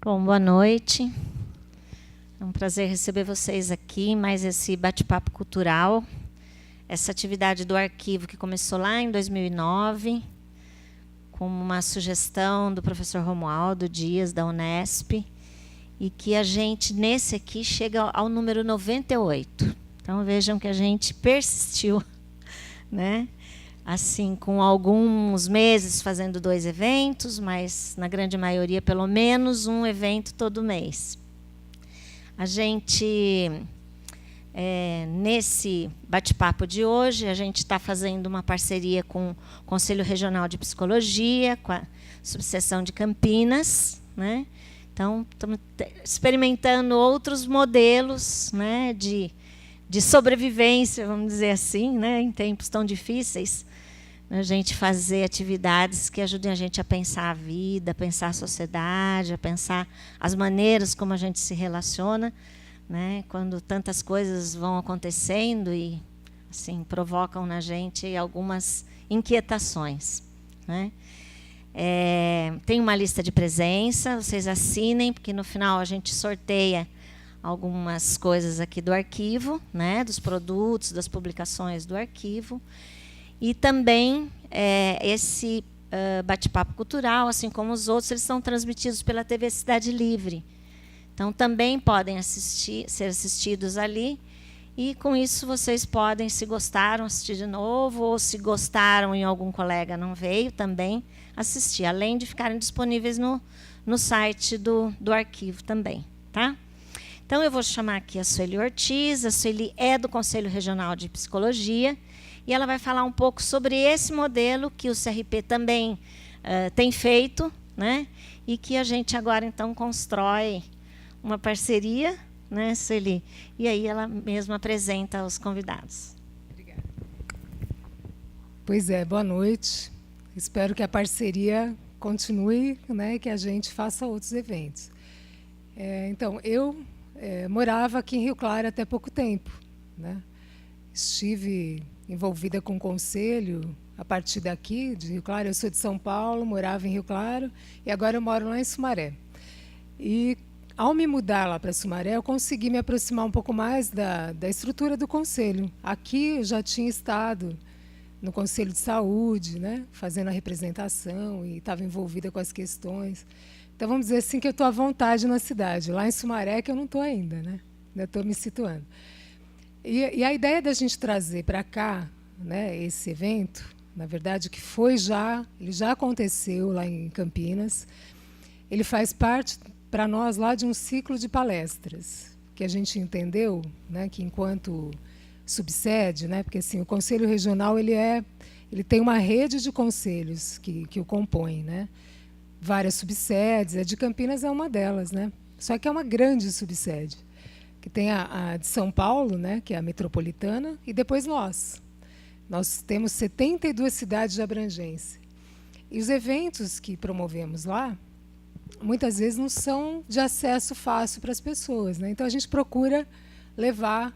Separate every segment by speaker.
Speaker 1: Bom, boa noite. É um prazer receber vocês aqui, mais esse bate-papo cultural. Essa atividade do arquivo que começou lá em 2009, com uma sugestão do professor Romualdo Dias, da Unesp, e que a gente, nesse aqui, chega ao número 98. Então, vejam que a gente persistiu, né? Assim, com alguns meses fazendo 2 eventos, mas, na grande maioria, pelo menos um evento todo mês. A gente, nesse bate-papo de hoje, a gente está fazendo uma parceria com o Conselho Regional de Psicologia, com a subseção de Campinas, né? Então, estamos experimentando outros modelos, né, de sobrevivência, vamos dizer assim, né, em tempos tão difíceis, a gente fazer atividades que ajudem a gente a pensar a vida, a pensar a sociedade, a pensar as maneiras como a gente se relaciona, né, quando tantas coisas vão acontecendo e assim provocam na gente algumas inquietações, né? Tem uma lista de presença, vocês assinem, porque no final a gente sorteia algumas coisas aqui do arquivo, né, dos produtos, das publicações do arquivo. E também esse bate-papo cultural, assim como os outros, eles são transmitidos pela TV Cidade Livre. Então, também podem ser assistidos ali. E, com isso, vocês podem, se gostaram, assistir de novo, ou se gostaram e algum colega não veio, também assistir, além de ficarem disponíveis no site do arquivo também. Tá? Então, eu vou chamar aqui a Sueli Ortiz. A Sueli é do Conselho Regional de Psicologia, e ela vai falar um pouco sobre esse modelo que o CRP também tem feito, né? E que a gente agora, então, constrói uma parceria, né, Sueli? E aí ela mesma apresenta os convidados.
Speaker 2: Obrigada. Pois é, boa noite. Espero que a parceria continue, né, e que a gente faça outros eventos. Então, eu morava aqui em Rio Claro até pouco tempo, né? Estive envolvida com o conselho a partir daqui, de Rio Claro. Eu sou de São Paulo, morava em Rio Claro, e agora eu moro lá em Sumaré. E, ao me mudar lá para Sumaré, eu consegui me aproximar um pouco mais da estrutura do conselho. Aqui eu já tinha estado no Conselho de Saúde, né, fazendo a representação, e estava envolvida com as questões. Então, vamos dizer assim que eu estou à vontade na cidade. Lá em Sumaré que eu não estou ainda, né? Ainda estou me situando. E a ideia da gente trazer para cá, né, esse evento, na verdade, que ele já aconteceu lá em Campinas, ele faz parte, para nós, lá de um ciclo de palestras, que a gente entendeu, né, que enquanto subsede, né, porque assim, o Conselho Regional ele tem uma rede de conselhos que o compõem, né, várias subsedes, a de Campinas é uma delas, né, só que é uma grande subsede, que tem a de São Paulo, né, que é a metropolitana, e depois nós. Nós temos 72 cidades de abrangência. E os eventos que promovemos lá, muitas vezes não são de acesso fácil para as pessoas, né? Então, a gente procura levar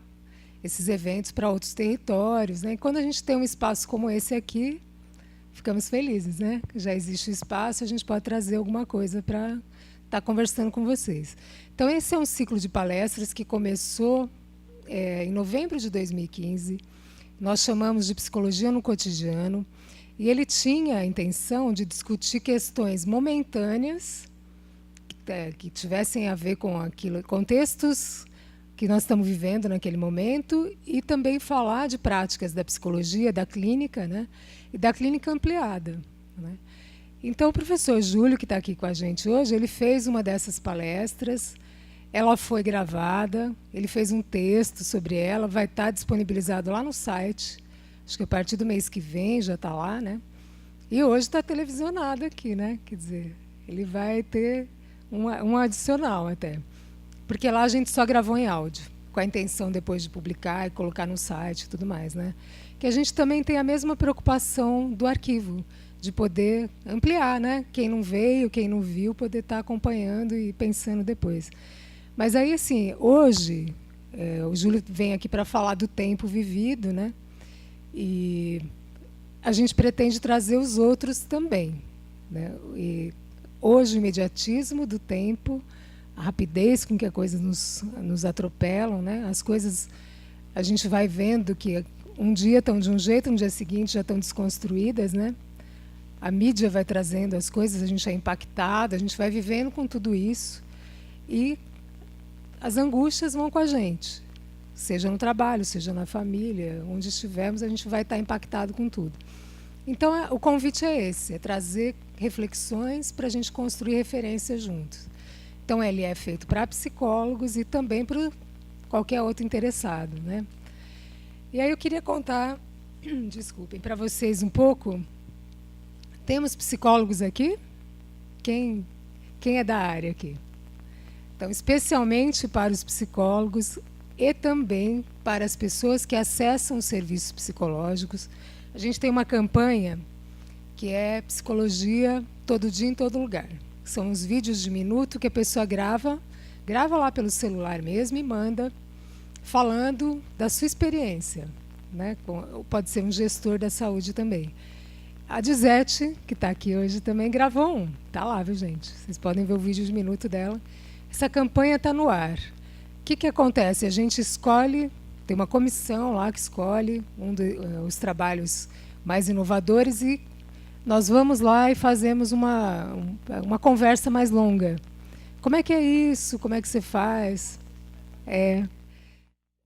Speaker 2: esses eventos para outros territórios, né? E quando a gente tem um espaço como esse aqui, ficamos felizes, né? Já existe o espaço, a gente pode trazer alguma coisa para estar conversando com vocês. Então, esse é um ciclo de palestras que começou em novembro de 2015. Nós chamamos de Psicologia no Cotidiano. E ele tinha a intenção de discutir questões momentâneas que tivessem a ver com aquilo, contextos que nós estamos vivendo naquele momento, e também falar de práticas da psicologia, da clínica, né, e da clínica ampliada, né. Então, o professor Júlio, que está aqui com a gente hoje, ele fez uma dessas palestras, ela foi gravada, ele fez um texto sobre ela, vai estar disponibilizado lá no site, acho que a partir do mês que vem já está lá, né? E hoje está televisionado aqui, né? Quer dizer, ele vai ter um adicional até, porque lá a gente só gravou em áudio, com a intenção depois de publicar e colocar no site e tudo mais, né? Que a gente também tem a mesma preocupação do arquivo, de poder ampliar, né? Quem não veio, quem não viu, poder estar acompanhando e pensando depois. Mas aí, assim, hoje, o Júlio vem aqui para falar do tempo vivido, né? E a gente pretende trazer os outros também, né? E hoje, o imediatismo do tempo, a rapidez com que as coisas nos atropelam, né? As coisas, a gente vai vendo que um dia estão de um jeito, no dia seguinte já estão desconstruídas, né? A mídia vai trazendo as coisas, a gente é impactado, a gente vai vivendo com tudo isso e as angústias vão com a gente, seja no trabalho, seja na família, onde estivermos, a gente vai estar impactado com tudo. Então, o convite é esse, é trazer reflexões para a gente construir referências juntos. Então, ele é feito para psicólogos e também para qualquer outro interessado, né? E aí eu queria contar, desculpem, para vocês um pouco. Temos psicólogos aqui? Quem é da área aqui? Então, especialmente para os psicólogos e também para as pessoas que acessam os serviços psicológicos, a gente tem uma campanha que é Psicologia Todo Dia em Todo Lugar. São uns vídeos de minuto que a pessoa grava lá pelo celular mesmo e manda, falando da sua experiência, né? Pode ser um gestor da saúde também. A Dizete, que está aqui hoje, também gravou um. Está lá, viu, gente? Vocês podem ver o vídeo de minuto dela. Essa campanha está no ar. O que acontece? A gente escolhe, tem uma comissão lá que escolhe os trabalhos mais inovadores e nós vamos lá e fazemos uma conversa mais longa. Como é que é isso? Como é que você faz?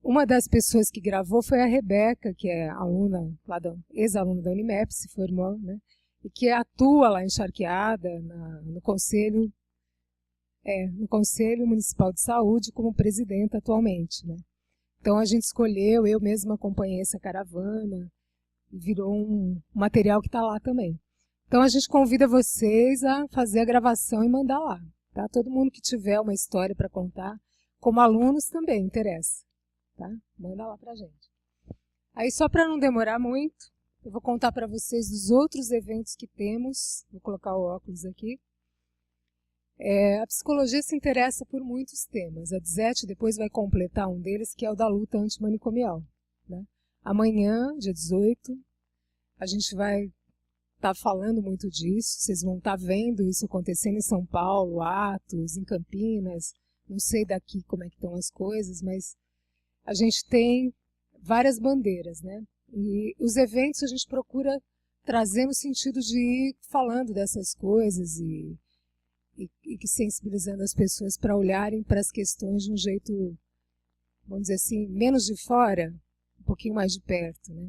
Speaker 2: Uma das pessoas que gravou foi a Rebeca, que é ex-aluna da Unimep, se formou, né? E que atua lá em Charqueada, no Conselho Municipal de Saúde, como presidenta atualmente, né? Então a gente escolheu, eu mesma acompanhei essa caravana, e virou um material que está lá também. Então a gente convida vocês a fazer a gravação e mandar lá, tá? Todo mundo que tiver uma história para contar, como alunos também interessa, tá? Manda lá para a gente. Aí só para não demorar muito, eu vou contar para vocês dos outros eventos que temos. Vou colocar o óculos aqui. A psicologia se interessa por muitos temas. A Dizete depois vai completar um deles, que é o da luta antimanicomial, né? Amanhã, dia 18, a gente vai estar falando muito disso. Vocês vão estar vendo isso acontecendo em São Paulo, Atos, em Campinas. Não sei daqui como é que estão as coisas, mas a gente tem várias bandeiras, né? E os eventos a gente procura trazer no sentido de ir falando dessas coisas e sensibilizando as pessoas para olharem para as questões de um jeito, vamos dizer assim, menos de fora, um pouquinho mais de perto, né?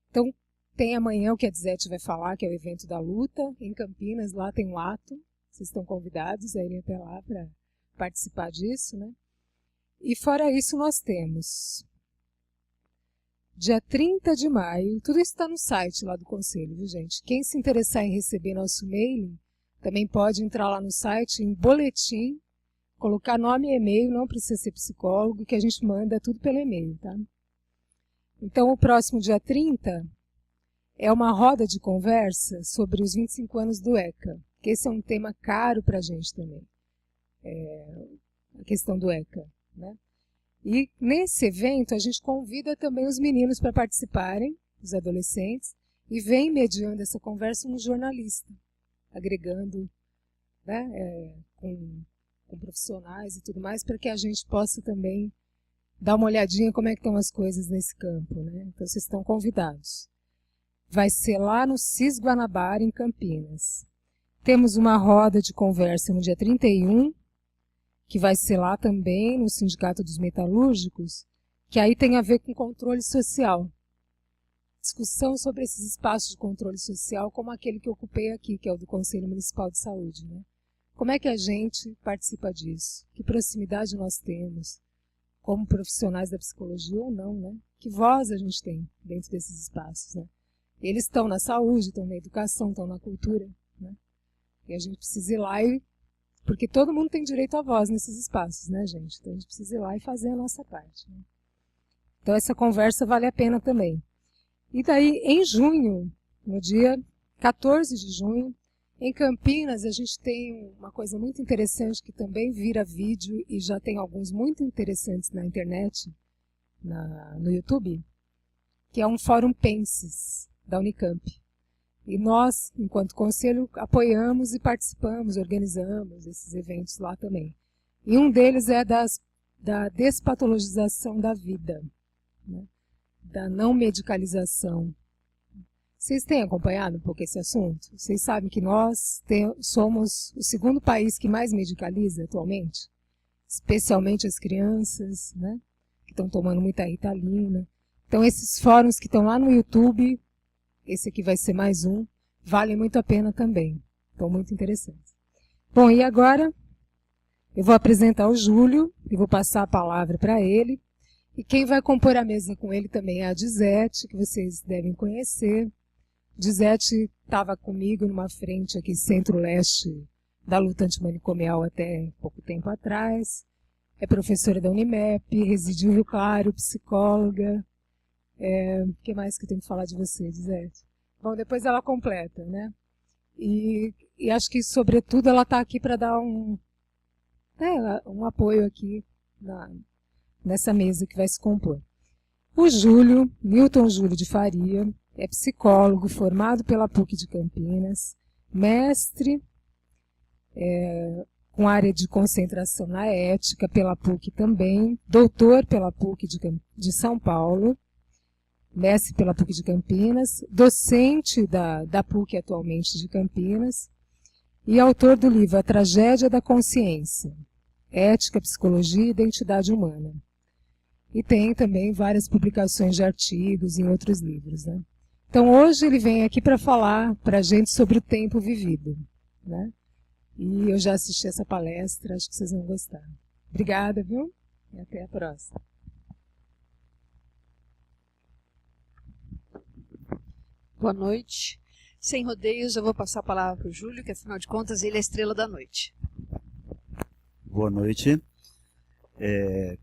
Speaker 2: Então, tem amanhã o que a Dizete vai falar, que é o evento da luta, em Campinas, lá tem um ato, vocês estão convidados a irem até lá para participar disso, né? E fora isso nós temos dia 30 de maio, tudo isso está no site lá do Conselho, viu, gente? Quem se interessar em receber nosso e-mail, também pode entrar lá no site, em boletim, colocar nome e e-mail, não precisa ser psicólogo, que a gente manda tudo pelo e-mail, tá? Então, o próximo dia 30 é uma roda de conversa sobre os 25 anos do ECA, que esse é um tema caro para a gente também, a questão do ECA, né? E nesse evento a gente convida também os meninos para participarem, os adolescentes, e vem mediando essa conversa um jornalista, agregando, né, com profissionais e tudo mais, para que a gente possa também dar uma olhadinha como é que estão as coisas nesse campo, né? Então vocês estão convidados. Vai ser lá no CIS Guanabara, em Campinas. Temos uma roda de conversa no dia 31, que vai ser lá também no Sindicato dos Metalúrgicos, que aí tem a ver com controle social. Discussão sobre esses espaços de controle social, como aquele que eu ocupei aqui, que é o do Conselho Municipal de Saúde, né? Como é que a gente participa disso? Que proximidade nós temos, como profissionais da psicologia ou não, né? Que voz a gente tem dentro desses espaços, né? Eles estão na saúde, estão na educação, estão na cultura, né? E a gente precisa ir lá porque todo mundo tem direito à voz nesses espaços, né, gente? Então a gente precisa ir lá e fazer a nossa parte, né? Então essa conversa vale a pena também. E daí, em junho, no dia 14 de junho, em Campinas, a gente tem uma coisa muito interessante que também vira vídeo e já tem alguns muito interessantes na internet, no YouTube, que é um Fórum Penses, da Unicamp. E nós, enquanto conselho, apoiamos e participamos, organizamos esses eventos lá também. E um deles é da despatologização da vida, né? Da não medicalização. Vocês têm acompanhado um pouco esse assunto? Vocês sabem que nós somos o segundo país que mais medicaliza atualmente? Especialmente as crianças, né? Que estão tomando muita Ritalina. Então, esses fóruns que estão lá no YouTube, esse aqui vai ser mais um, valem muito a pena também. Estão muito interessantes. Bom, e agora eu vou apresentar o Júlio e vou passar a palavra para ele. E quem vai compor a mesa com ele também é a Gisete, que vocês devem conhecer. Gisete estava comigo numa frente aqui centro-leste da luta antimanicomial até pouco tempo atrás. É professora da Unimep, reside em Rio Claro, psicóloga. O que mais que eu tenho que falar de você, Gisete? Bom, depois ela completa, né? E acho que, sobretudo, ela está aqui para dar um apoio aqui nessa mesa que vai se compor. O Júlio, Newton Júlio de Faria, é psicólogo formado pela PUC de Campinas, mestre com área de concentração na ética pela PUC também, doutor pela PUC de São Paulo, mestre pela PUC de Campinas, docente da PUC atualmente de Campinas e autor do livro A Tragédia da Consciência, Ética, Psicologia e Identidade Humana. E tem também várias publicações de artigos em outros livros, né? Então, hoje ele vem aqui para falar para a gente sobre o tempo vivido, né? E eu já assisti essa palestra, acho que vocês vão gostar. Obrigada, viu? E até a próxima.
Speaker 3: Boa noite. Sem rodeios, eu vou passar a palavra para o Júlio, que afinal de contas ele é a estrela da noite.
Speaker 4: Boa noite.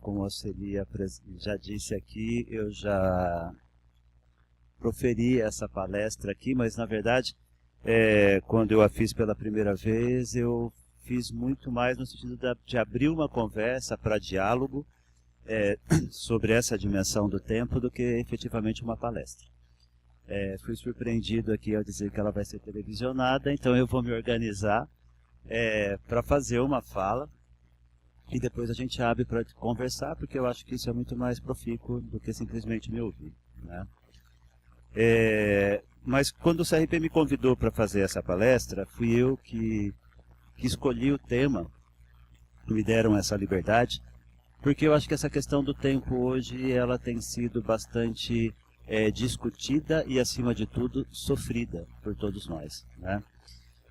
Speaker 4: Como a Celia já disse aqui, eu já proferi essa palestra aqui, mas na verdade, quando eu a fiz pela primeira vez, eu fiz muito mais no sentido de abrir uma conversa para diálogo sobre essa dimensão do tempo do que efetivamente uma palestra. Fui surpreendido aqui ao dizer que ela vai ser televisionada, então eu vou me organizar para fazer uma fala e depois a gente abre para conversar, porque eu acho que isso é muito mais profícuo do que simplesmente me ouvir, né? Mas quando o CRP me convidou para fazer essa palestra, fui eu que escolhi o tema, me deram essa liberdade, porque eu acho que essa questão do tempo hoje ela tem sido bastante discutida e, acima de tudo, sofrida por todos nós, né?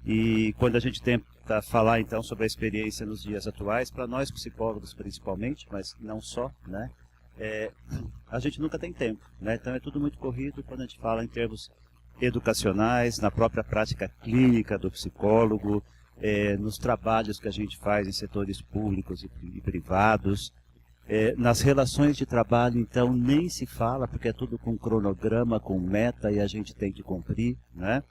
Speaker 4: E quando a gente tenta falar, então, sobre a experiência nos dias atuais, para nós psicólogos principalmente, mas não só, né? A gente nunca tem tempo, né? Então é tudo muito corrido quando a gente fala em termos educacionais, na própria prática clínica do psicólogo, nos trabalhos que a gente faz em setores públicos e privados. Nas relações de trabalho, então, nem se fala, porque é tudo com cronograma, com meta, e a gente tem que cumprir, né?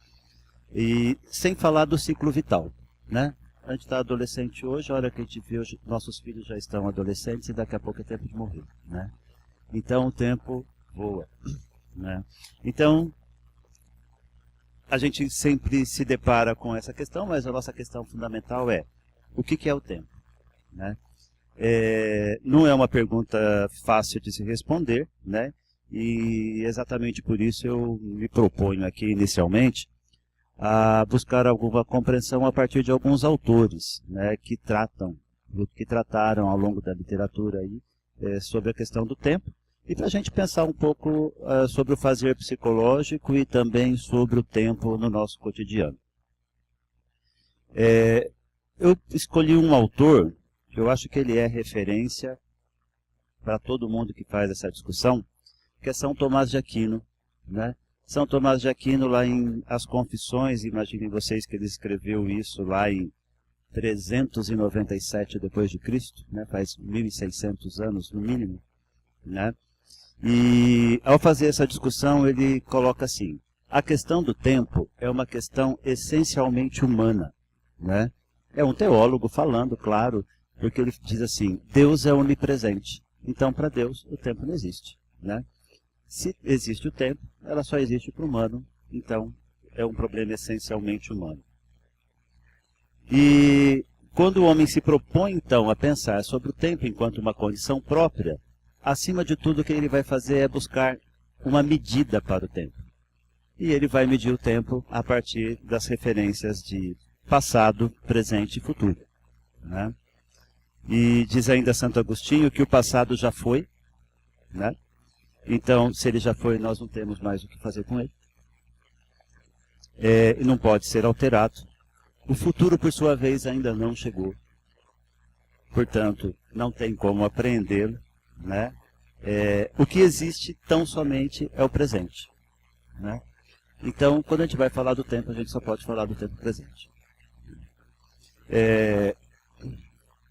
Speaker 4: E sem falar do ciclo vital, né? A gente está adolescente hoje, a hora que a gente vê, hoje, nossos filhos já estão adolescentes e daqui a pouco é tempo de morrer, né? Então o tempo voa, né? Então, a gente sempre se depara com essa questão, mas a nossa questão fundamental é: o que é o tempo, né? Não é uma pergunta fácil de se responder, né? E exatamente por isso eu me proponho aqui inicialmente a buscar alguma compreensão a partir de alguns autores, né, que trataram ao longo da literatura aí, sobre a questão do tempo, e para a gente pensar um pouco sobre o fazer psicológico e também sobre o tempo no nosso cotidiano. Eu escolhi um autor que eu acho que ele é referência para todo mundo que faz essa discussão, que é São Tomás de Aquino, né? São Tomás de Aquino, lá em As Confissões, imaginem vocês que ele escreveu isso lá em 397 depois de Cristo, né? Faz 1.600 anos no mínimo, né? E ao fazer essa discussão ele coloca assim: a questão do tempo é uma questão essencialmente humana, né? É um teólogo falando, claro, porque ele diz assim: Deus é onipresente, então para Deus o tempo não existe, né? Se existe o tempo, ela só existe para o humano, então é um problema essencialmente humano. E quando o homem se propõe, então, a pensar sobre o tempo enquanto uma condição própria, acima de tudo, o que ele vai fazer é buscar uma medida para o tempo. E ele vai medir o tempo a partir das referências de passado, presente e futuro, né? E diz ainda Santo Agostinho que o passado já foi, né? Então, se ele já foi, nós não temos mais o que fazer com ele. E não pode ser alterado. O futuro, por sua vez, ainda não chegou. Portanto, não tem como apreendê-lo, né? O que existe tão somente é o presente, né? Então, quando a gente vai falar do tempo, a gente só pode falar do tempo presente.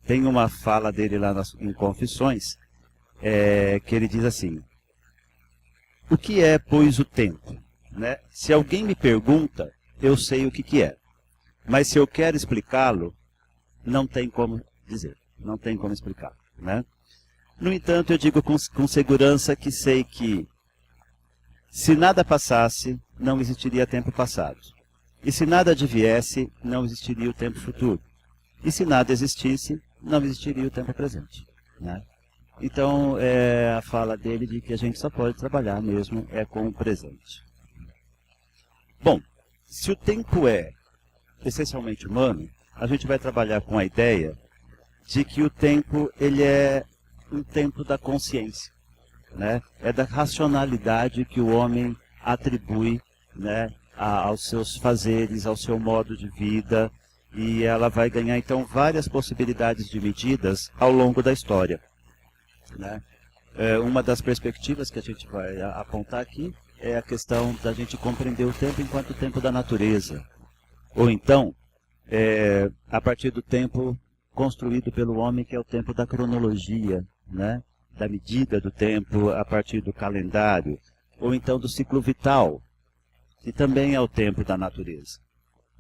Speaker 4: Tem uma fala dele lá em Confissões, que ele diz assim: o que é, pois, o tempo? Né? Se alguém me pergunta, eu sei o que é. Mas se eu quero explicá-lo, não tem como dizer, não tem como explicar, né? No entanto, eu digo com segurança que sei que, se nada passasse, não existiria tempo passado. E se nada adviesse, não existiria o tempo futuro. E se nada existisse, não existiria o tempo presente, né? Então, a fala dele de que a gente só pode trabalhar mesmo com o presente. Bom, se o tempo é essencialmente humano, a gente vai trabalhar com a ideia de que o tempo ele é um tempo da consciência, né? É da racionalidade que o homem atribui, né, aos seus fazeres, ao seu modo de vida, e ela vai ganhar então várias possibilidades de medidas ao longo da história, né? Uma das perspectivas que a gente vai apontar aqui é a questão da gente compreender o tempo enquanto tempo da natureza, ou então a partir do tempo construído pelo homem, que é o tempo da cronologia, né? Da medida do tempo a partir do calendário, ou então do ciclo vital, que também é o tempo da natureza,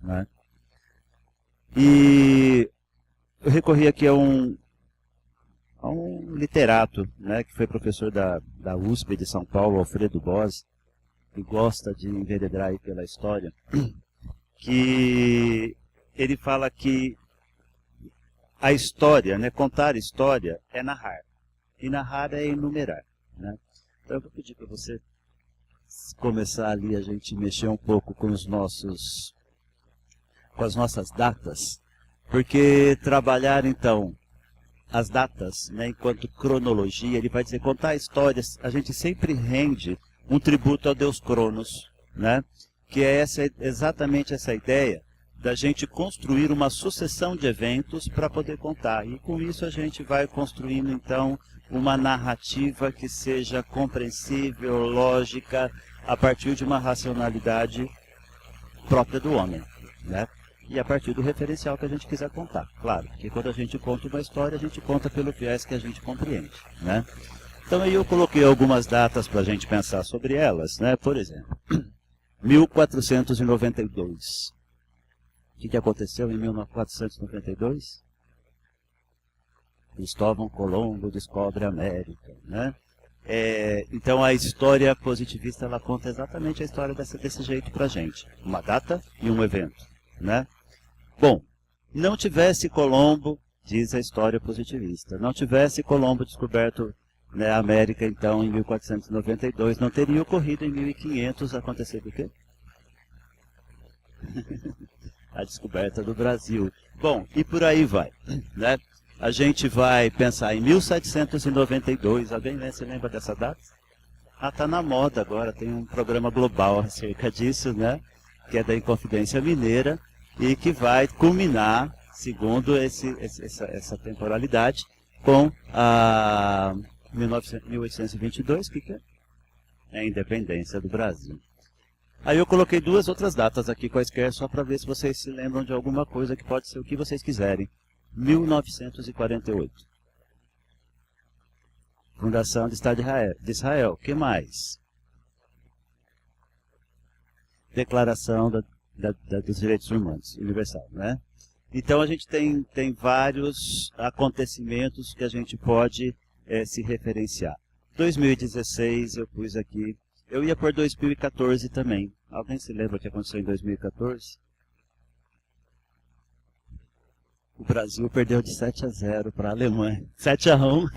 Speaker 4: né? E eu recorri aqui a um literato, né, que foi professor da USP de São Paulo, Alfredo Bose, que gosta de enveredar aí pela história, que ele fala que a história, né, contar história é narrar, e narrar é enumerar, né? Então eu vou pedir para você começar ali a gente mexer um pouco com as nossas datas, porque trabalhar então as datas, né, enquanto cronologia, ele vai dizer, contar histórias, a gente sempre rende um tributo ao Deus Cronos, né? Que é exatamente essa ideia da gente construir uma sucessão de eventos para poder contar. E com isso a gente vai construindo então uma narrativa que seja compreensível, lógica, a partir de uma racionalidade própria do homem, né? E a partir do referencial que a gente quiser contar. Claro, que quando a gente conta uma história, a gente conta pelo viés que a gente compreende, né? Então aí eu coloquei algumas datas para a gente pensar sobre elas, né? Por exemplo, 1492. O que aconteceu em 1492? Cristóvão Colombo descobre a América, né? Então a história positivista, ela conta exatamente a história desse jeito para a gente. Uma data e um evento, né? Bom, não tivesse Colombo, diz a história positivista, não tivesse Colombo descoberto, né, a América, então, em 1492, não teria ocorrido em 1500 acontecer o quê? A descoberta do Brasil. Bom, e por aí vai, né? A gente vai pensar em 1792, alguém se lembra dessa data? Ah, tá na moda agora, tem um programa global acerca disso, né? Que é da Inconfidência Mineira, e que vai culminar, segundo essa temporalidade, com a 1822, que é a independência do Brasil. Aí eu coloquei duas outras datas aqui quaisquer, só para ver se vocês se lembram de alguma coisa que pode ser o que vocês quiserem. 1948. Fundação do Estado de Israel. O que mais? Declaração dos Direitos Humanos, universal, né? Então a gente tem vários acontecimentos que a gente pode se referenciar. 2016 eu pus aqui, eu ia por 2014 também. Alguém se lembra o que aconteceu em 2014? O Brasil perdeu de 7-0 para a Alemanha. 7-1.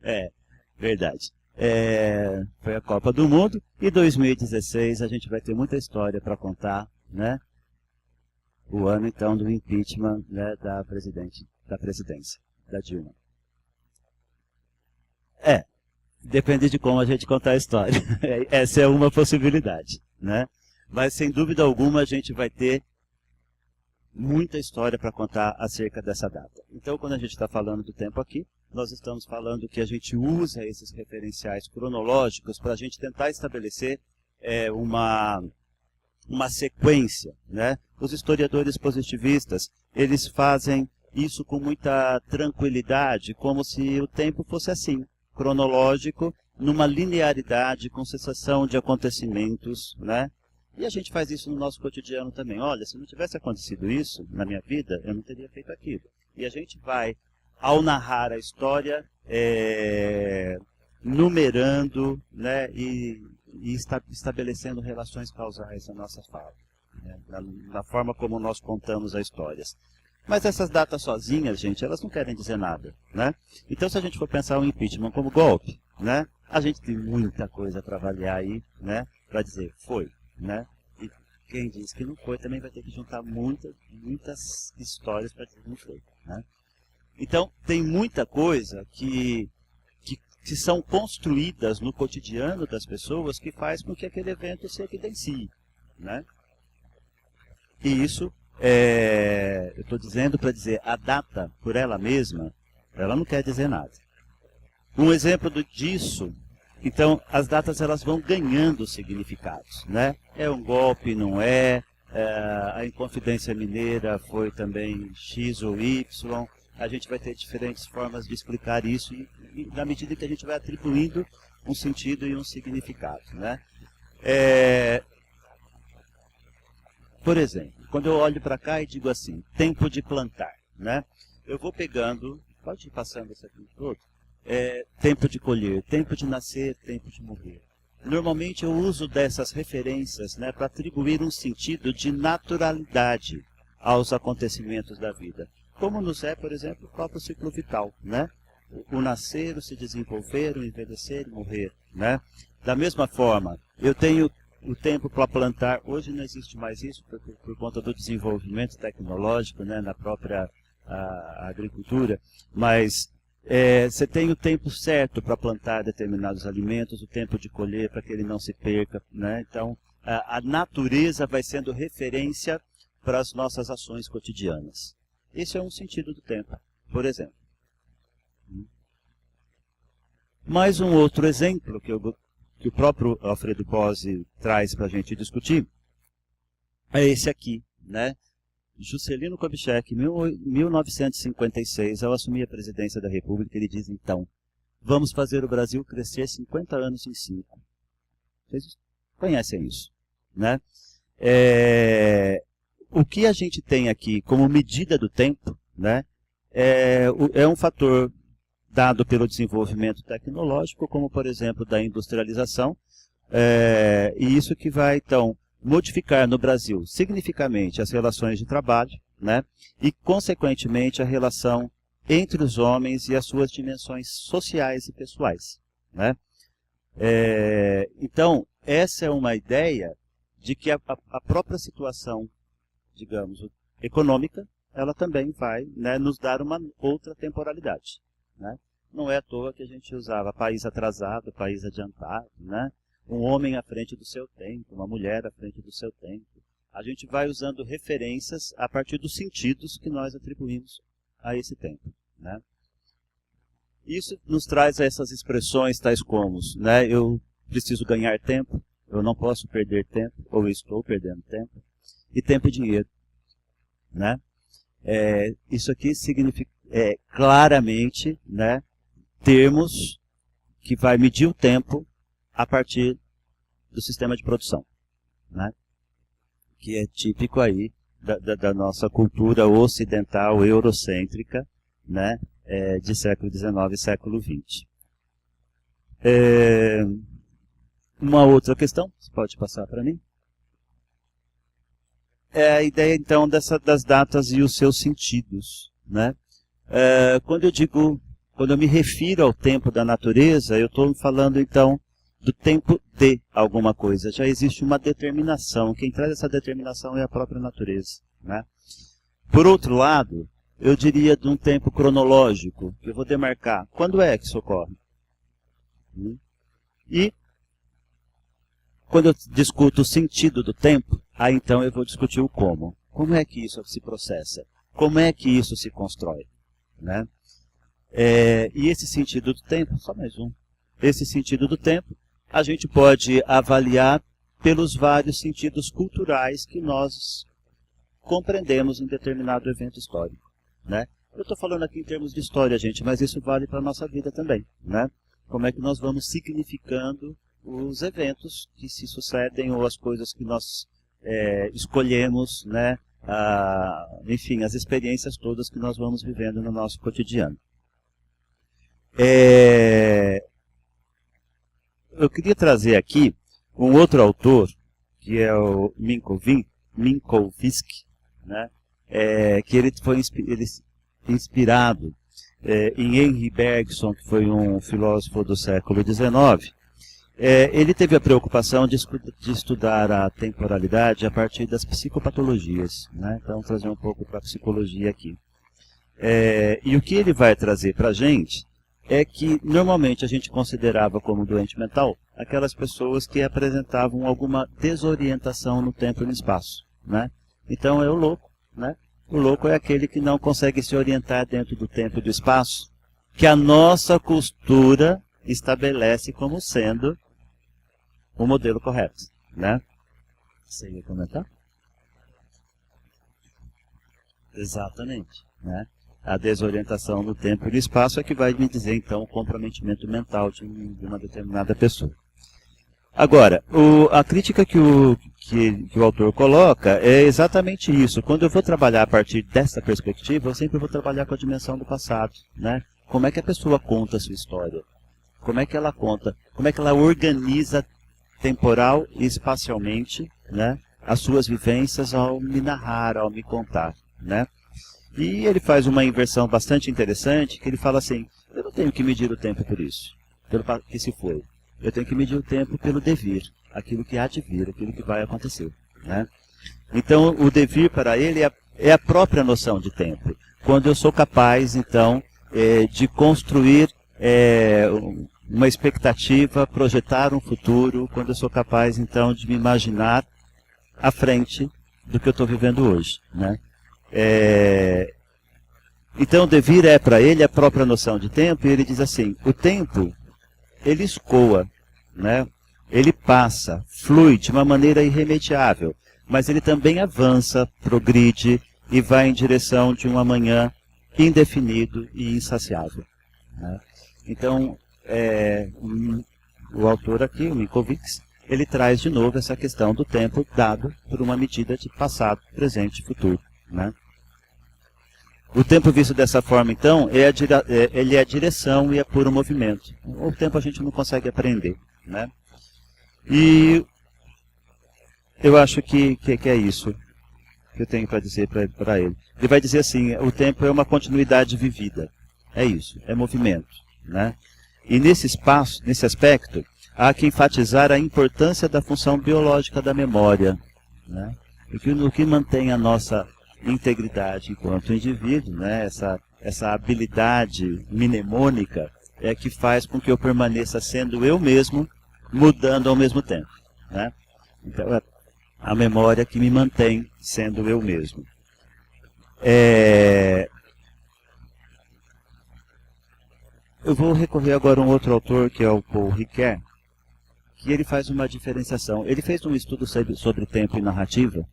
Speaker 4: É, verdade. Foi a Copa do Mundo. E 2016 a gente vai ter muita história para contar, né? O ano, então, do impeachment, né, da presidência, da Dilma. Depende de como a gente contar a história. Essa é uma possibilidade, né? Mas, sem dúvida alguma, a gente vai ter muita história para contar acerca dessa data. Então, quando a gente está falando do tempo aqui, nós estamos falando que a gente usa esses referenciais cronológicos para a gente tentar estabelecer uma sequência, né? Os historiadores positivistas, eles fazem isso com muita tranquilidade, como se o tempo fosse assim, cronológico, numa linearidade, com sucessão de acontecimentos, né? E a gente faz isso no nosso cotidiano também. Olha, se não tivesse acontecido isso na minha vida, eu não teria feito aquilo. E a gente vai, ao narrar a história, numerando, né, e estabelecendo relações causais na nossa fala, né, na forma como nós contamos as histórias. Mas essas datas sozinhas, gente, elas não querem dizer nada, né? Então, se a gente for pensar o impeachment como golpe, né, a gente tem muita coisa para avaliar aí, né, para dizer foi, né? E quem diz que não foi também vai ter que juntar muitas histórias para dizer que não foi, né? Então, tem muita coisa que são construídas no cotidiano das pessoas que faz com que aquele evento se evidencie, né? E isso, eu estou dizendo para dizer, a data, por ela mesma, ela não quer dizer nada. Um exemplo disso, então, as datas elas vão ganhando significados, né? É um golpe, não é? A Inconfidência Mineira foi também X ou Y. A gente vai ter diferentes formas de explicar isso e na medida que a gente vai atribuindo um sentido e um significado, né? Por exemplo, quando eu olho para cá e digo assim, tempo de plantar, né? Eu vou pegando, pode ir passando isso aqui todo, tempo de colher, tempo de nascer, tempo de morrer. Normalmente eu uso dessas referências, né, para atribuir um sentido de naturalidade aos acontecimentos da vida. Como nos por exemplo, o próprio ciclo vital, né? O nascer, o se desenvolver, o envelhecer e morrer, né? Da mesma forma, eu tenho o tempo para plantar. Hoje não existe mais isso por conta do desenvolvimento tecnológico, né, na própria agricultura, mas você tem o tempo certo para plantar determinados alimentos, o tempo de colher para que ele não se perca, né? Então, a natureza vai sendo referência para as nossas ações cotidianas. Esse é um sentido do tempo, por exemplo. Mais um outro exemplo que o próprio Alfredo Bose traz para a gente discutir é esse aqui, né? Juscelino Kubitschek, em 1956, ao assumir a presidência da República, ele diz, então, vamos fazer o Brasil crescer 50 anos em 5. Vocês conhecem isso, né? O que a gente tem aqui como medida do tempo, né, é um fator dado pelo desenvolvimento tecnológico, como, por exemplo, da industrialização, e isso que vai, então, modificar no Brasil significativamente as relações de trabalho, né, e, consequentemente, a relação entre os homens e as suas dimensões sociais e pessoais, né? Então, essa é uma ideia de que a própria situação, digamos, econômica, ela também vai, né, nos dar uma outra temporalidade, né? Não é à toa que a gente usava país atrasado, país adiantado, né? Um homem à frente do seu tempo, uma mulher à frente do seu tempo. A gente vai usando referências a partir dos sentidos que nós atribuímos a esse tempo, né? Isso nos traz essas expressões tais como, né, eu preciso ganhar tempo, eu não posso perder tempo, ou eu estou perdendo tempo, e tempo e dinheiro, né? Isso aqui significa claramente, né, termos que vai medir o tempo a partir do sistema de produção, né? Que é típico aí da nossa cultura ocidental eurocêntrica, né, de século XIX e século XX. Uma outra questão, você pode passar para mim? é a ideia, então, das datas e os seus sentidos, né? Quando eu me refiro ao tempo da natureza, eu estou falando, então, do tempo de alguma coisa. Já existe uma determinação. Quem traz essa determinação é a própria natureza, né? Por outro lado, eu diria de um tempo cronológico, que eu vou demarcar. Quando é que isso ocorre? E quando eu discuto o sentido do tempo, aí então eu vou discutir o como. Como é que isso se processa? Como é que isso se constrói? Né? E esse sentido do tempo, só mais um. Esse sentido do tempo, a gente pode avaliar pelos vários sentidos culturais que nós compreendemos em determinado evento histórico. Né? Eu estou falando aqui em termos de história, gente, mas isso vale para a nossa vida também. Né? Como é que nós vamos significando os eventos que se sucedem ou as coisas que nós escolhemos, né? Enfim, as experiências todas que nós vamos vivendo no nosso cotidiano. Eu queria trazer aqui um outro autor, que é o Minkowski, né? Que ele foi inspirado em Henri Bergson, que foi um filósofo do século XIX. Ele teve a preocupação de estudar a temporalidade a partir das psicopatologias, né? Então, trazer um pouco para a psicologia aqui. E o que ele vai trazer para a gente é que, normalmente, a gente considerava como doente mental aquelas pessoas que apresentavam alguma desorientação no tempo e no espaço, né? Então, é o louco, né? O louco é aquele que não consegue se orientar dentro do tempo e do espaço, que a nossa cultura estabelece como sendo o modelo correto, né? Você ia comentar? Exatamente, né? A desorientação no tempo e no espaço é que vai me dizer, então, o comprometimento mental de uma determinada pessoa. Agora, a crítica que o autor coloca é exatamente isso. Quando eu vou trabalhar a partir dessa perspectiva, eu sempre vou trabalhar com a dimensão do passado, né? Como é que a pessoa conta a sua história? Como é que ela conta? Como é que ela organiza temporal e espacialmente, né, as suas vivências ao me narrar, ao me contar, né? E ele faz uma inversão bastante interessante, que ele fala assim, eu não tenho que medir o tempo por isso, pelo que se foi. Eu tenho que medir o tempo pelo devir, aquilo que há de vir, aquilo que vai acontecer, né? Então, o devir para ele é a própria noção de tempo. Quando eu sou capaz, então, de construir uma expectativa, projetar um futuro, quando eu sou capaz, então, de me imaginar à frente do que eu estou vivendo hoje, né? Então, o devir é para ele a própria noção de tempo, e ele diz assim, o tempo, ele escoa, né? Ele passa, flui de uma maneira irremediável, mas ele também avança, progride e vai em direção de um amanhã indefinido e insaciável, né? Então, o autor aqui, o Minkowski, ele traz de novo essa questão do tempo dado por uma medida de passado, presente e futuro, né? O tempo visto dessa forma, então, ele é a direção e é puro movimento. O tempo a gente não consegue aprender, né? E eu acho que é isso que eu tenho para dizer para ele. Ele vai dizer assim, o tempo é uma continuidade vivida. É isso, é movimento, né? E nesse espaço, nesse aspecto, há que enfatizar a importância da função biológica da memória, né? O que mantém a nossa integridade enquanto indivíduo, né? Essa habilidade mnemônica é que faz com que eu permaneça sendo eu mesmo, mudando ao mesmo tempo, né? Então, é a memória que me mantém sendo eu mesmo. Eu vou recorrer agora a um outro autor, que é o Paul Ricoeur, que ele faz uma diferenciação. Ele fez um estudo sobre tempo e narrativa,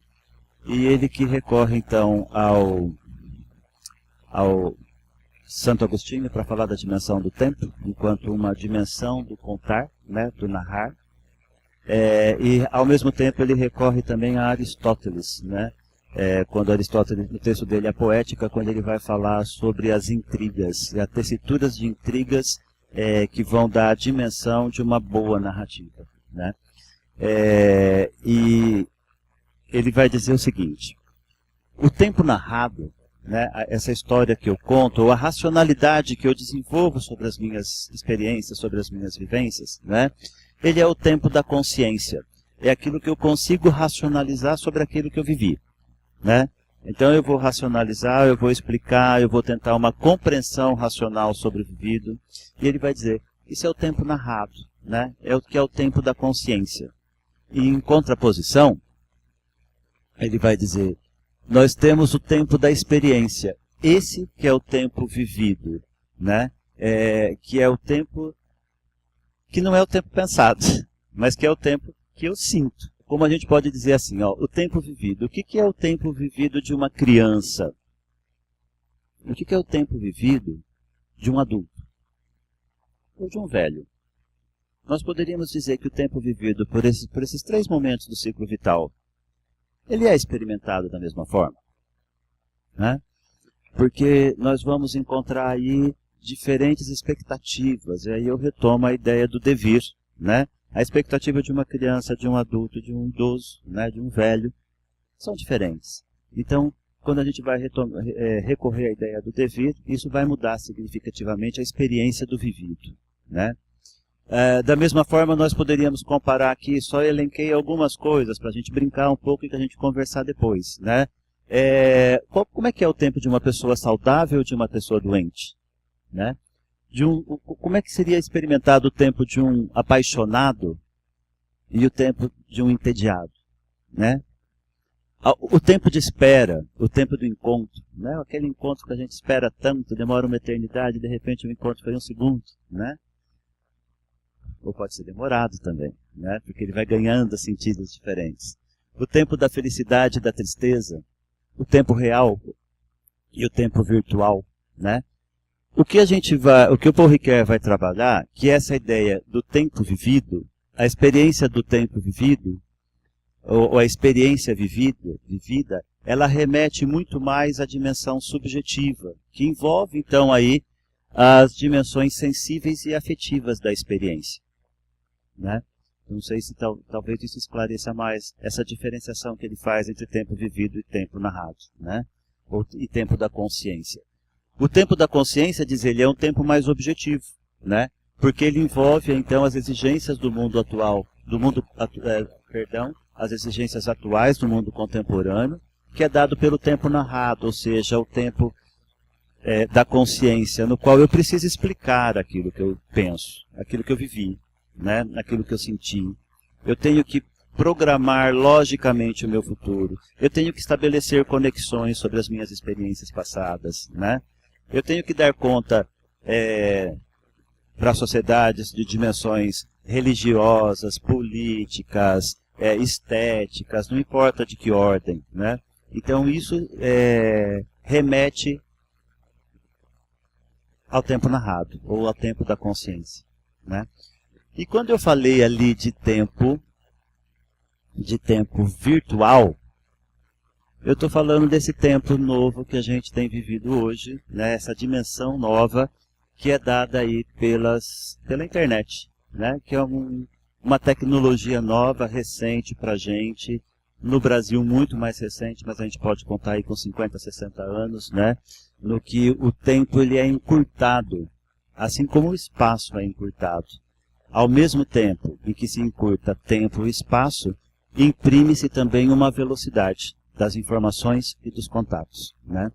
Speaker 4: e ele que recorre, então, ao Santo Agostinho para falar da dimensão do tempo, enquanto uma dimensão do contar, né, do narrar. E, ao mesmo tempo, ele recorre também a Aristóteles, né? Quando Aristóteles, no texto dele, A Poética, quando ele vai falar sobre as intrigas, as tessituras de intrigas que vão dar a dimensão de uma boa narrativa, né? E ele vai dizer o seguinte: o tempo narrado, né, essa história que eu conto, ou a racionalidade que eu desenvolvo sobre as minhas experiências, sobre as minhas vivências, né, ele é o tempo da consciência. É aquilo que eu consigo racionalizar sobre aquilo que eu vivi, né? Então eu vou racionalizar, eu vou explicar, eu vou tentar uma compreensão racional sobre o vivido. E ele vai dizer, isso é o tempo narrado, né? É o que é o tempo da consciência. E em contraposição, ele vai dizer, nós temos o tempo da experiência. Esse que é o tempo vivido, né? Que é o tempo que não é o tempo pensado, mas que é o tempo que eu sinto. Como a gente pode dizer assim, ó, o tempo vivido. O que é o tempo vivido de uma criança? O que é o tempo vivido de um adulto? Ou de um velho? Nós poderíamos dizer que o tempo vivido por esses 3 momentos do ciclo vital, ele é experimentado da mesma forma, né? Porque nós vamos encontrar aí diferentes expectativas, e aí eu retomo a ideia do devir, né? A expectativa de uma criança, de um adulto, de um idoso, né, de um velho, são diferentes. Então, quando a gente vai recorrer à ideia do devir, isso vai mudar significativamente a experiência do vivido, né? Da mesma forma, nós poderíamos comparar aqui, só elenquei algumas coisas para a gente brincar um pouco e que a gente conversar depois, né? Como é que é o tempo de uma pessoa saudável e de uma pessoa doente, né? Como é que seria experimentado o tempo de um apaixonado e o tempo de um entediado, né? O tempo de espera, o tempo do encontro, né? Aquele encontro que a gente espera tanto, demora uma eternidade, de repente o encontro foi 1 segundo, né? Ou pode ser demorado também, né? Porque ele vai ganhando sentidos diferentes. O tempo da felicidade e da tristeza, o tempo real e o tempo virtual, né? O que o Paul Ricoeur vai trabalhar, que é essa ideia do tempo vivido, a experiência do tempo vivido, ou a experiência vivida, ela remete muito mais à dimensão subjetiva, que envolve então aí as dimensões sensíveis e afetivas da experiência, né? Não sei se talvez isso esclareça mais essa diferenciação que ele faz entre tempo vivido e tempo narrado, né? E tempo da consciência. O tempo da consciência, diz ele, é um tempo mais objetivo, né? Porque ele envolve, então, as exigências do mundo atual, as exigências atuais do mundo contemporâneo, que é dado pelo tempo narrado, ou seja, o tempo da consciência, no qual eu preciso explicar aquilo que eu penso, aquilo que eu vivi, né? Aquilo que eu senti. Eu tenho que programar logicamente o meu futuro. Eu tenho que estabelecer conexões sobre as minhas experiências passadas, né? Eu tenho que dar conta para sociedades de dimensões religiosas, políticas, estéticas, não importa de que ordem, né? Então isso remete ao tempo narrado, ou ao tempo da consciência, né? E quando eu falei ali de tempo virtual, eu estou falando desse tempo novo que a gente tem vivido hoje, né? Essa dimensão nova que é dada aí pela internet, né? Que é uma tecnologia nova, recente para a gente, no Brasil muito mais recente, mas a gente pode contar aí com 50, 60 anos, né? No que o tempo ele é encurtado, assim como o espaço é encurtado. Ao mesmo tempo em que se encurta tempo e espaço, imprime-se também uma velocidade das informações e dos contatos, né?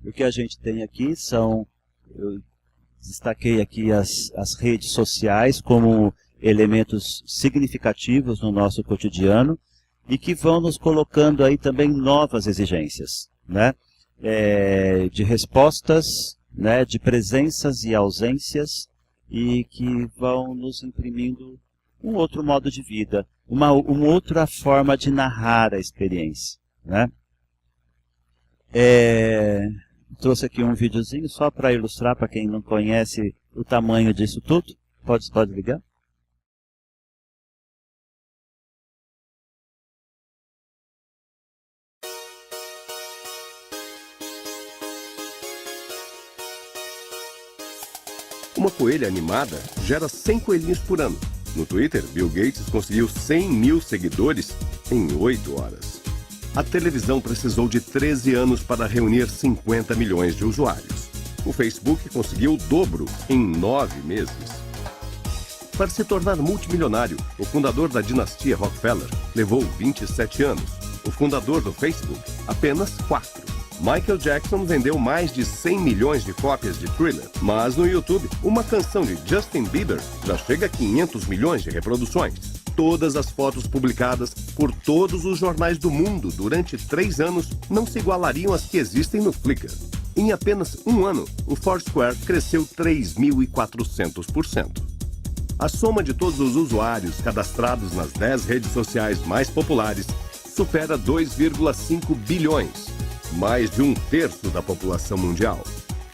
Speaker 4: O que a gente tem aqui eu destaquei aqui as redes sociais como elementos significativos no nosso cotidiano e que vão nos colocando aí também novas exigências, né? De respostas, né? De presenças e ausências, e que vão nos imprimindo um outro modo de vida, uma outra forma de narrar a experiência, né? Trouxe aqui um videozinho só para ilustrar para quem não conhece o tamanho disso tudo. Pode ligar?
Speaker 5: Uma coelha animada gera 100 coelhinhos por ano. No Twitter, Bill Gates conseguiu 100 mil seguidores em 8 horas. A televisão precisou de 13 anos para reunir 50 milhões de usuários. O Facebook conseguiu o dobro em 9 meses. Para se tornar multimilionário, o fundador da dinastia Rockefeller levou 27 anos. O fundador do Facebook, apenas 4. Michael Jackson vendeu mais de 100 milhões de cópias de Thriller. Mas no YouTube, uma canção de Justin Bieber já chega a 500 milhões de reproduções. Todas as fotos publicadas por todos os jornais do mundo durante 3 anos não se igualariam às que existem no Flickr. Em apenas um ano, o Foursquare cresceu 3.400%. A soma de todos os usuários cadastrados nas 10 redes sociais mais populares supera 2,5 bilhões, mais de 1/3 da população mundial.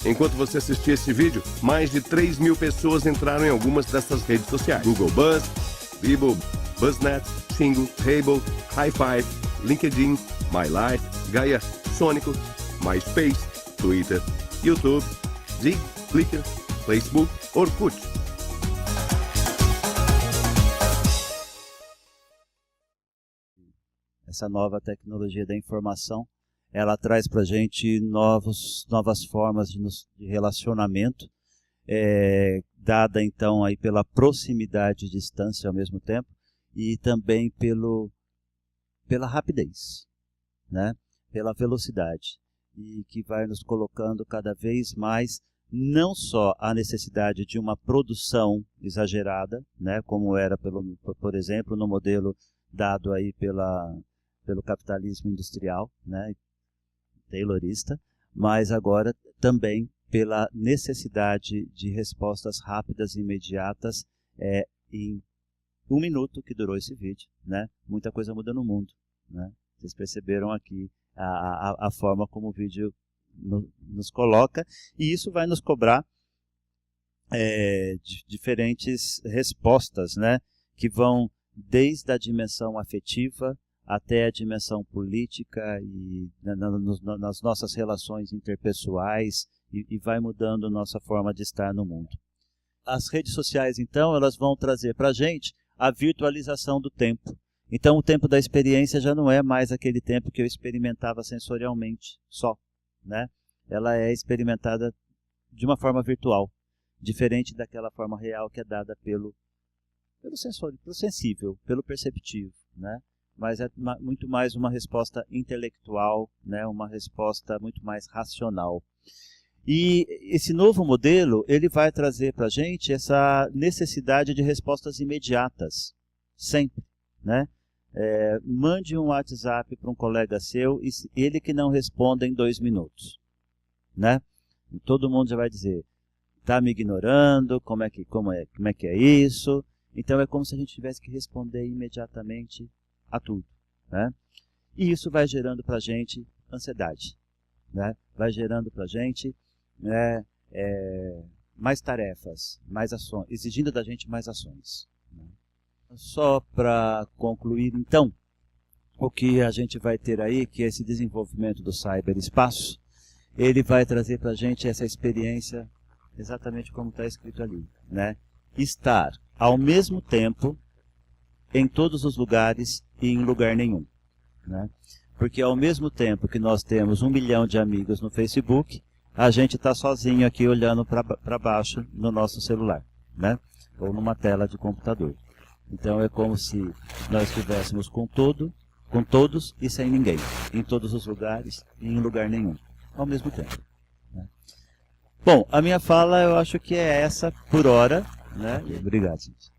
Speaker 5: Enquanto você assistia esse vídeo, mais de 3 mil pessoas entraram em algumas dessas redes sociais. Google Buzz, Bebo, BuzzNet, Xingu, Hable, Hi5, LinkedIn, MyLife, Gaia, Sonico, MySpace, Twitter, YouTube, Zig, Flickr, Facebook, Orkut.
Speaker 4: Essa nova tecnologia da informação, ela traz para a gente novas formas de relacionamento, dada então aí pela proximidade e distância ao mesmo tempo, e também pela rapidez, né? Pela velocidade, e que vai nos colocando cada vez mais, não só a necessidade de uma produção exagerada, né? Como era, por exemplo, no modelo dado aí pelo capitalismo industrial, né? Taylorista, mas agora também pela necessidade de respostas rápidas e imediatas em 1 minuto que durou esse vídeo, né? Muita coisa muda no mundo, né? Vocês perceberam aqui a forma como o vídeo nos coloca, e isso vai nos cobrar diferentes respostas, né? Que vão desde a dimensão afetiva até a dimensão política e nas nossas relações interpessoais, e vai mudando nossa forma de estar no mundo. As redes sociais, então, elas vão trazer para a gente a virtualização do tempo. Então, o tempo da experiência já não é mais aquele tempo que eu experimentava sensorialmente só, né? Ela é experimentada de uma forma virtual, diferente daquela forma real que é dada pelo sensível, pelo perceptivo, né? Mas é muito mais uma resposta intelectual, né? Uma resposta muito mais racional. E esse novo modelo, ele vai trazer para a gente essa necessidade de respostas imediatas, sempre, né? Mande um WhatsApp para um colega seu, e ele que não responda em 2 minutos, né? E todo mundo já vai dizer, está me ignorando, como é que é isso? Então é como se a gente tivesse que responder imediatamente a tudo, né? E isso vai gerando para a gente ansiedade, né? Vai gerando para a gente mais tarefas, mais ações, exigindo da gente mais ações, né? Só para concluir, então, o que a gente vai ter aí, que é esse desenvolvimento do cyberespaço, ele vai trazer para a gente essa experiência exatamente como está escrito ali, né? Estar ao mesmo tempo em todos os lugares e em lugar nenhum, né? Porque ao mesmo tempo que nós temos 1 milhão de amigos no Facebook, a gente está sozinho aqui olhando para baixo no nosso celular, né? Ou numa tela de computador. Então é como se nós estivéssemos com todos e sem ninguém, em todos os lugares e em lugar nenhum, ao mesmo tempo, né? Bom, a minha fala eu acho que é essa por hora, né? Obrigado, gente.